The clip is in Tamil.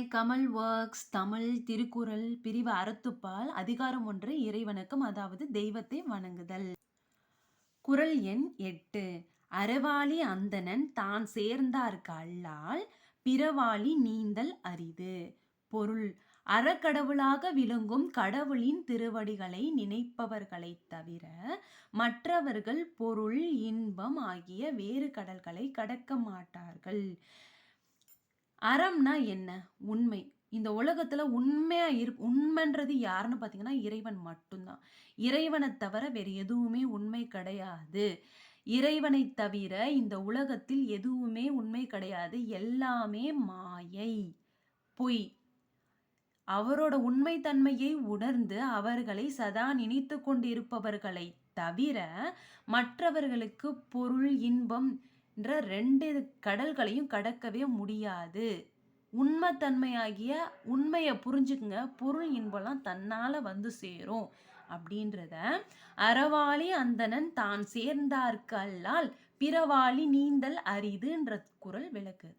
கமல் ஒர்க்ஸ் தமிழ் திருக்குறள் பிரிவு அறத்துப்பால் அதிகாரம் 1 இறைவணக்கம், அதாவது தெய்வத்தை வணங்குதல். குறள் எண் 8. அறவாளி அந்தணன் தான் சேர்ந்தார்க்கு அல்லால் பிறவாளி நீந்தல் அரிது. பொருள்: அறக்கடவுளாக விளங்கும் கடவுளின் திருவடிகளை நினைப்பவர்களைத் தவிர மற்றவர்கள் பொருள், இன்பம் ஆகிய வேறு கடல்களை கடக்க மாட்டார்கள். அறம்னா என்ன? உண்மை. இந்த உலகத்துல உண்மையா உண்மைன்றது யாருன்னு பார்த்தீங்கன்னா இறைவன் மட்டும்தான். இறைவனை தவிர வேறு எதுவுமே உண்மை கிடையாது. இறைவனை தவிர இந்த உலகத்தில் எதுவுமே உண்மை கிடையாது. எல்லாமே மாயை, பொய். அவரோட உண்மைத்தன்மையை உணர்ந்து அவர்களை சதா நினைத்து கொண்டிருப்பவர்களை தவிர மற்றவர்களுக்கு பொருள், இன்பம் என்ற 2 கடல்களையும் கடக்கவே முடியாது. உண்மைத்தன்மையாகிய உண்மையை புரிஞ்சுக்குங்க. பொருள், இன்பம்லாம் தன்னால வந்து சேரும் அப்படின்றத அறவாளி அந்தணன் தான் சேர்ந்தார்க்கு அல்லால் பிறவாளி நீந்தல் அரிதுன்ற குறள் விளக்கு.